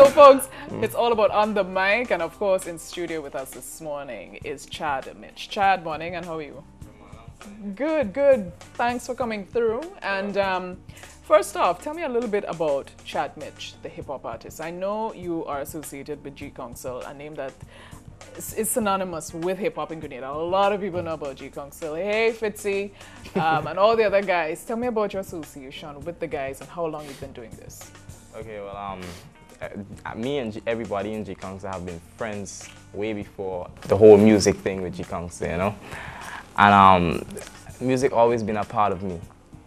So folks, it's all about on the mic, and of course in studio with us this morning is Chad and Mitch. Chad, morning, and how are you? Good, good. Thanks for coming through. And first off, tell me a little bit about Chad Mitch, the hip-hop artist. I know you are associated with G Council, a name that is synonymous with hip-hop in Grenada. A lot of people know about G Council. Hey, Fitzy, and all the other guys. Tell me about your association with the guys and how long you've been doing this. Okay, well, me and everybody in G Council have been friends way before the whole music thing with G Council, you know? And music always been a part of me.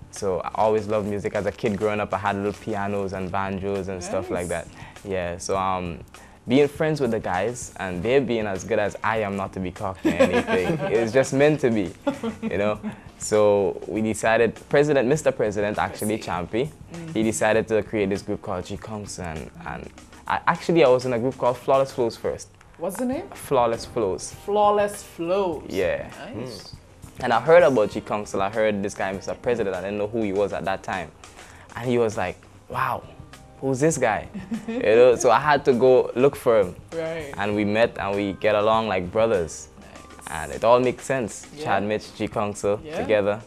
So I always loved music. As a kid growing up, I had little pianos and banjos and stuff like that. Yeah, so being friends with the guys and they being as good as I am, not to be cocky or anything, it's just meant to be, you know? So we decided, Mr. President, actually, Champy, he decided to create this group called G Council, and I was in a group called Flawless Flows first. What's the name? Flawless Flows. Flawless Flows. Yeah. Nice. And I heard about G Council. I heard this guy, Mr. President. I didn't know who he was at that time. And he was like, wow, who's this guy? You know, so I had to go look for him. Right. And we met and we get along like brothers. Nice. And it all makes sense. Yeah. Chad, Mitch, G Council together.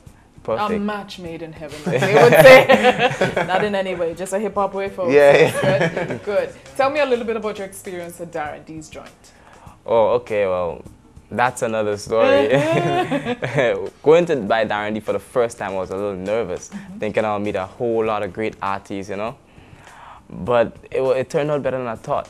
Perfect. A match made in heaven, like they would say. Not in any way, just a hip-hop way, folks. Yeah. Good. Good. Tell me a little bit about your experience at Darren D's joint. Oh, okay, well, that's another story. Going to buy Darren D for the first time, I was a little nervous, thinking I'll meet a whole lot of great artists, you know? But it turned out better than I thought.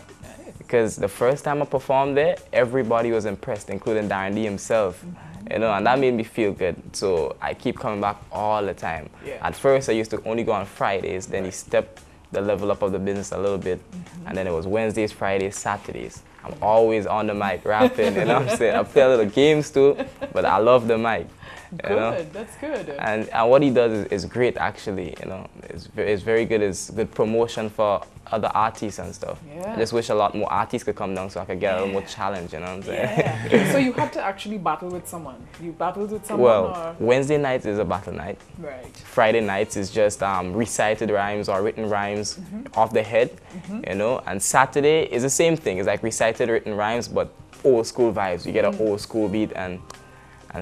Because the first time I performed there, everybody was impressed, including Darren D himself. You know, and that made me feel good. So I keep coming back all the time. Yeah. At first, I used to only go on Fridays. Then he stepped the level up of the business a little bit. And then it was Wednesdays, Fridays, Saturdays. I'm always on the mic rapping, you know what I'm saying? I play a little games too, but I love the mic. You know? That's good. And what he does is great, actually, you know. It's very good. It's good promotion for other artists and stuff. Yeah. I just wish a lot more artists could come down so I could get a little more challenge, you know what I'm saying? Yeah. So you had to actually battle with someone. You battled with someone, Well, or? Wednesday nights is a battle night. Right. Friday nights is just recited rhymes or written rhymes off the head, you know. And Saturday is the same thing. It's like recited written rhymes, but old school vibes. You get an old school beat and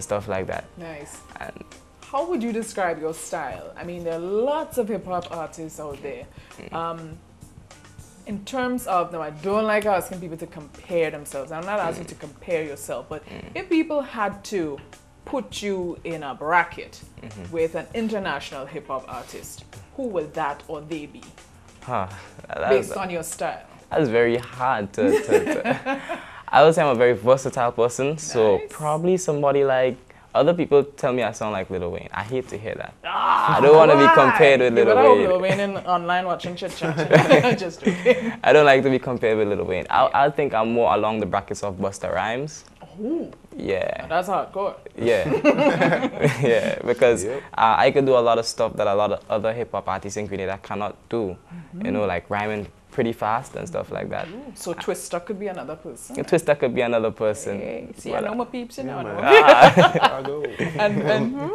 stuff like that. Nice. And how would you describe your style? I mean, there are lots of hip-hop artists out there. In terms of, now I don't like asking people to compare themselves. I'm not asking you to compare yourself, but if people had to put you in a bracket with an international hip-hop artist, who would that or they be? Based on your style. That's very hard to I would say I'm a very versatile person, so probably somebody like, other people tell me I sound like Lil Wayne. I hate to hear that. I don't want to be compared with Lil Wayne. Lil Wayne in online watching Chit Chat. Just joking. I don't like to be compared with Lil Wayne. I think I'm more along the brackets of Busta Rhymes. Ooh. Yeah. That's hardcore. Yeah. Yeah, because I could do a lot of stuff that a lot of other hip-hop artists in Grenada cannot do. You know, like rhyming pretty fast and stuff like that. Ooh. So Twista could be another person. Twista could be another person. Hey, see, I know my peeps, you know. Chicago. And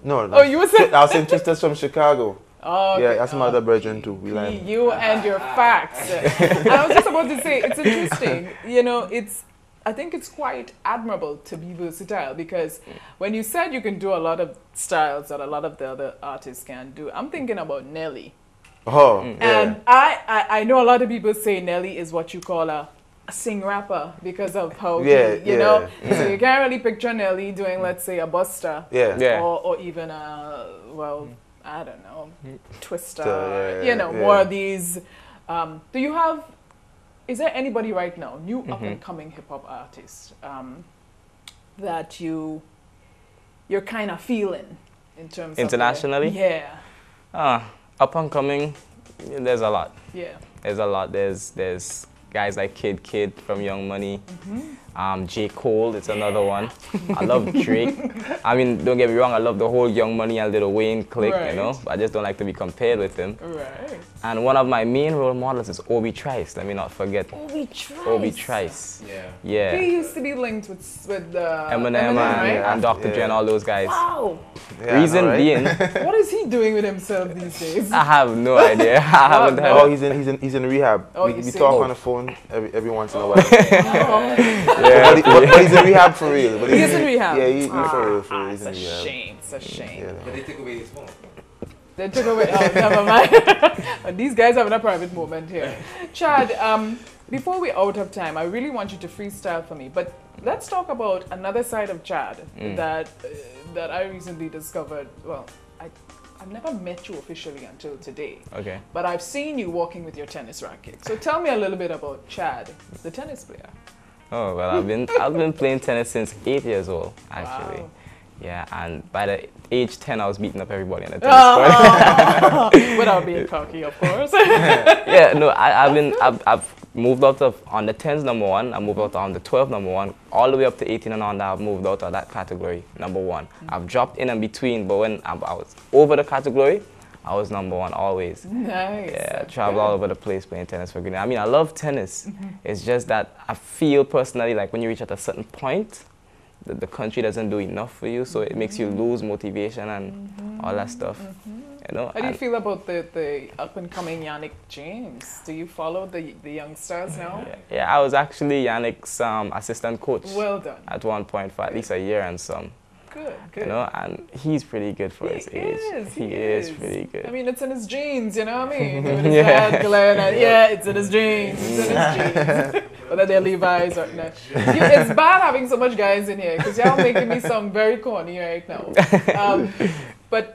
No, oh, you were saying? I was saying Twista's from Chicago. Oh, okay. Yeah, that's my other brethren too. We like You and your facts. And I was just about to say, it's interesting. You know, I think it's quite admirable to be versatile, because when you said you can do a lot of styles that a lot of the other artists can do, I'm thinking about Nelly. Oh, And I know a lot of people say Nelly is what you call a sing rapper because of how you know. So you can't really picture Nelly doing, let's say, a Busta. Or even a, well, I don't know, Twista. You know, more of these. Do you have? Is there anybody right now, new up and coming hip hop artist, that you're kind of feeling in terms internationally? Of yeah. Up and coming, there's a lot. Yeah. There's a lot. There's guys like Kid from Young Money. J. Cole, it's another one. I love Drake. I mean, don't get me wrong, I love the whole Young Money and Lil Wayne clique, Right. you know, but I just don't like to be compared with him. Right. And one of my main role models is Obi Trice. Let me not forget Obi Trice. Obi Trice. Yeah. Yeah. He used to be linked with Eminem right? and Dr. Dre and all those guys. Wow. Yeah, Reason I know, right? being, What is he doing with himself these days? I have no idea. I haven't heard. Oh, he's in rehab. Oh, we you see? talk Oh. on the phone every once in a while. Yeah. But he's in rehab for real. But He's in rehab. Yeah, he's for real. It's He's a in rehab. shame. It's a shame. Yeah. But they took away his phone. They took away. Oh, never mind. These guys having a private moment here. Chad, before we out of time, I really want you to freestyle for me. But let's talk about another side of Chad that I recently discovered. Well, I've never met you officially until today. Okay. But I've seen you walking with your tennis racket. So tell me a little bit about Chad, the tennis player. Oh well, I've been playing tennis since 8 years old, actually. Wow. Yeah, and by the age 10, I was beating up everybody in the tennis court. Without being cocky, of course. Yeah, no, I've moved out of on the 10s number 1. I moved out on the 12 number 1, all the way up to 18 and on. I've moved out of that category number 1. I've dropped in and between, but when I was over the category, I was number 1 always. Nice. Yeah, I That's travel all good. over the place playing tennis for good. I mean, I love tennis. It's just that I feel personally like when you reach at a certain point, the country doesn't do enough for you, so it makes you lose motivation and all that stuff. You know. How do you And feel about the up and coming Yannick James? Do you follow the youngsters now? yeah, I was actually Yannick's assistant coach Well done. at one point for at least a year and some. Good, good. You know, and he's pretty good for his age. He is pretty good. I mean, it's in his genes, you know what I mean? With his Yeah. dad, Glenn, and yeah, it's in his genes. It's in his genes. Whether they're Levi's or not. It's bad having so much guys in here because y'all making me sound very corny right now. But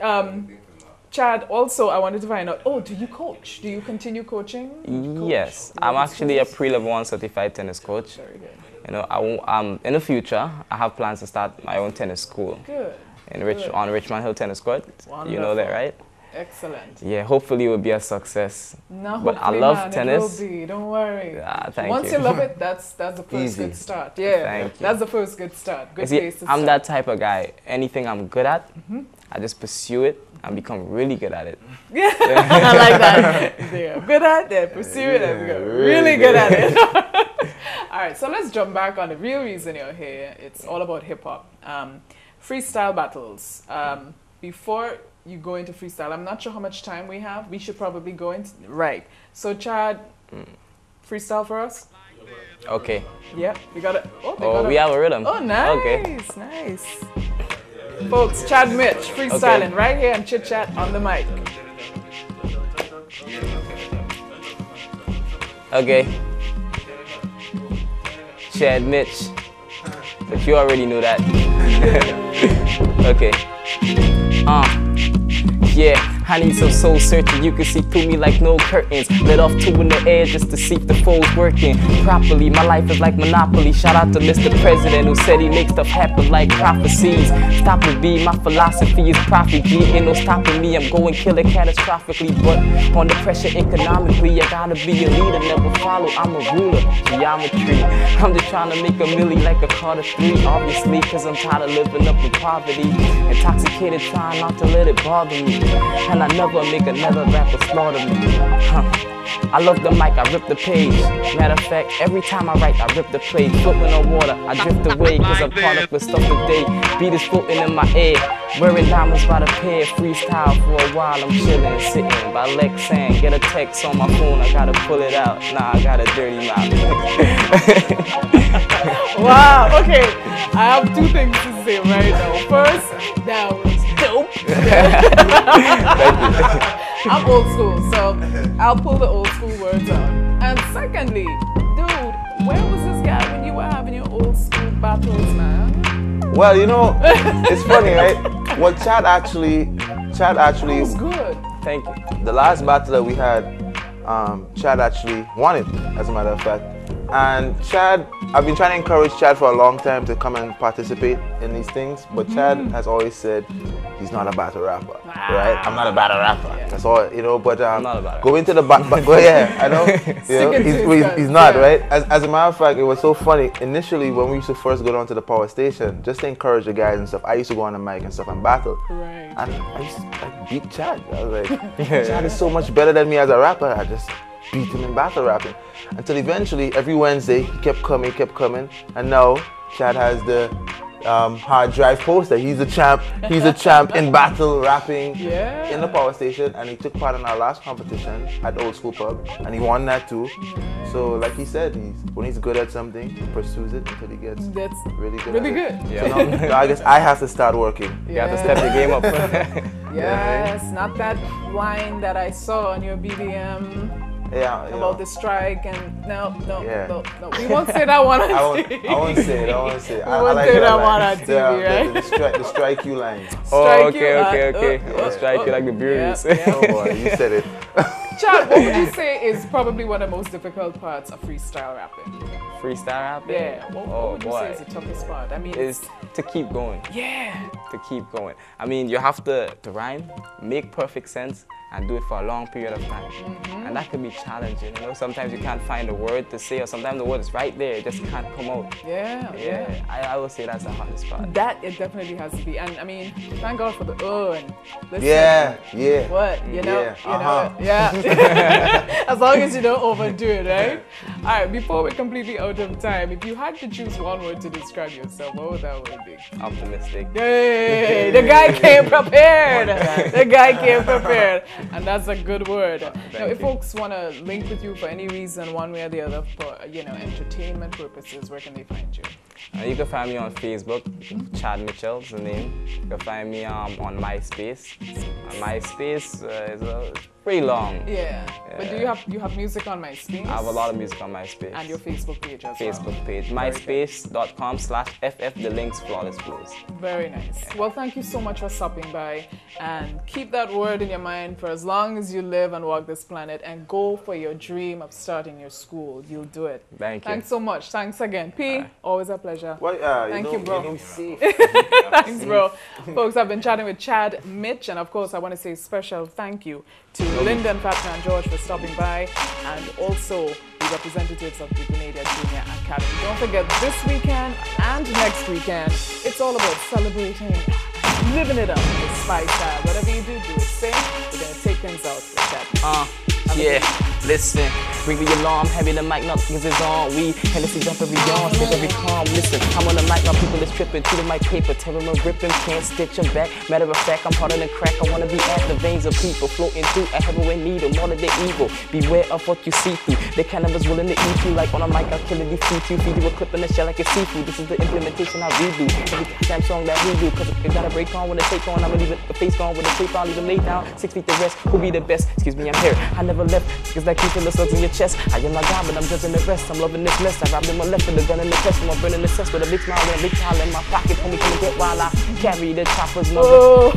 Chad, also, I wanted to find out, do you coach? Do you continue coaching? Coach? Yes, I'm Local actually a schools? pre-level 1 certified tennis coach. Very good. You know, in the future, I have plans to start my own tennis school Good. on Richmond Hill Tennis Court. You know that, Wonderful. right? Excellent. Yeah, hopefully it will be a success. No, But I hopefully, love man, tennis. It will be. Don't worry. Thank Once you. you love it, that's the first Easy. good start. Yeah, Thank you. that's the first good start. Good You see, place to I'm start. that type of guy. Anything I'm good at, I just pursue it and become really good at it. I like that. They're good at it, pursue it, and we're really good at it. All right, so let's jump back on the real reason you're here. It's all about hip hop. Freestyle battles. Before you go into freestyle, I'm not sure how much time we have. We should probably go into. Right. So, Chad, freestyle for us? Okay. Yeah, we got it. Oh, we have a rhythm. Oh, nice, Okay. nice. Folks, Chad Mitch, freestyling right here and Chit Chat on the mic. Okay. Chad Mitch. But you already knew that. Okay. Yeah, I need some soul searching. You can see through me like no curtains. Lit off two in the air just to see if the foes working properly. My life is like Monopoly. Shout out to Mr. President who said he makes stuff happen like prophecies. Stop it, be my philosophy is profit. G ain't no stopping me. I'm going killer catastrophically, but under pressure economically. I gotta be a leader, never follow. I'm a ruler. Geometry. I'm just trying to make a milli like a Carter 3, obviously, cause I'm tired of living up in poverty. Intoxicated, trying not to let it bother me. And I never make another rapper slaughter me. I love the mic, I rip the page. Matter of fact, every time I write, I rip the plate. Floating on water, I drift away, cause I'm caught up with stuff today. Beat is floating in my air. Wearing diamonds by the pair. Freestyle for a while, I'm chilling, sitting by Lexan. Get a text on my phone, I gotta pull it out. Nah, I got a dirty mouth. Wow, okay. I have two things to say right now. First, that was dope. I'm old school, so I'll pull the old school words out. And secondly, dude, where was this guy when you were having your old school battles, man? Well, you know, it's funny, right? Well, Chad actually, It was good. Thank you. the last battle that we had, Chad actually won it, as a matter of fact. And Chad, I've been trying to encourage Chad for a long time to come and participate in these things, but Chad has always said he's not a battle rapper, right? I'm not a battle rapper. Yeah. That's all, you know, but I'm not a battle go into the go yeah, I know, you know, he's not, right? As a matter of fact, it was so funny. Initially, when we used to first go down to the power station, just to encourage the guys and stuff, I used to go on the mic and stuff and battle. Right. And I used to like, beat Chad. I was like, Chad is so much better than me as a rapper. I just beat him in battle rapping. Until eventually, every Wednesday, he kept coming. And now, Chad has the hard drive poster. He's a champ in battle rapping in the power station. And he took part in our last competition at the Old School Pub. And he won that too. So like he said, when he's good at something, he pursues it until he gets really good at it. Yeah. So now I guess I have to start working. You have to step your game up. Yes, not that line that I saw on your BBM. Yeah, about the strike and no, we won't say that one on TV. I won't say it. We won't say that one on TV, right? The strike you line. Oh, okay. Strike you like the Breweries. Oh boy, you said it. Chad, what would you say is probably one of the most difficult parts of freestyle rapping? Freestyle rapping? Yeah. What would you say is the toughest part? I mean, is to keep going. Yeah. To keep going. I mean, you have to rhyme, make perfect sense, and do it for a long period of time. And that can be challenging, you know? Sometimes you can't find a word to say, or sometimes the word is right there, it just can't come out. Yeah. I would say that's the hardest part. That it definitely has to be. And I mean, thank God for the and listen. Yeah. What? You know? As long as you don't overdo it, right? Alright, before we're completely out of time, if you had to choose one word to describe yourself, what would that word be? Optimistic. Yay! The guy came prepared! The guy came prepared. And that's a good word. Now, if folks want to link with you for any reason, one way or the other, for entertainment purposes, where can they find you? You can find me on Facebook, Chad Mitchell is the name. You can find me on MySpace. MySpace is pretty long. Yeah. But do you have music on MySpace? I have a lot of music on MySpace. And your Facebook page as well? Facebook page. MySpace.com/FF, the links Flawless Flows. Very nice. Well, thank you so much for stopping by, and keep that word in your mind for as long as you live and walk this planet, and go for your dream of starting your school. You'll do it. Thank you. Thanks so much. Thanks again. P, always a pleasure. Well, thank you, bro. Safe. Thanks, bro. Folks, I've been chatting with Chad, Mitch, and of course, I want to say special thank you to Lyndon, Fatman, and George for stopping by, and also the representatives of the Grenadier Junior Academy. Don't forget, this weekend and next weekend, it's all about celebrating, living it up with Spy Style. Whatever you do it safe. We're going to take things out with that. Listen, ring the alarm, heavy the mic, nothing is on. We Hennessy jump every yawn, slip every calm. Listen, I'm on the mic, my people is tripping, treating my paper, tearing and ripping, can't stitch them back. Matter of fact, I'm harder than crack. I wanna be at the veins of people, floating through a heroin needle, more than the evil. Beware of what you see through. They kind of was willing to eat you, like on a mic, I'll kill it, defeat you, feed you a clip in the shell like a seafood. This is the implementation I redo. Every damn song that we do, cause if you gotta break on when the take on, I'ma leave it the face on with the tape on, leave it lay down. 6 feet the rest, who be the best? Excuse me, I'm here. I never left, cause like keeping the slugs in your chest. I am my God, but I'm judging the rest. I'm loving this mess. I robbed him on left with a gun in the chest. I'm burning the cess with a big smile and a big towel in my pocket. Homie, come and get while I carry the chopper's number.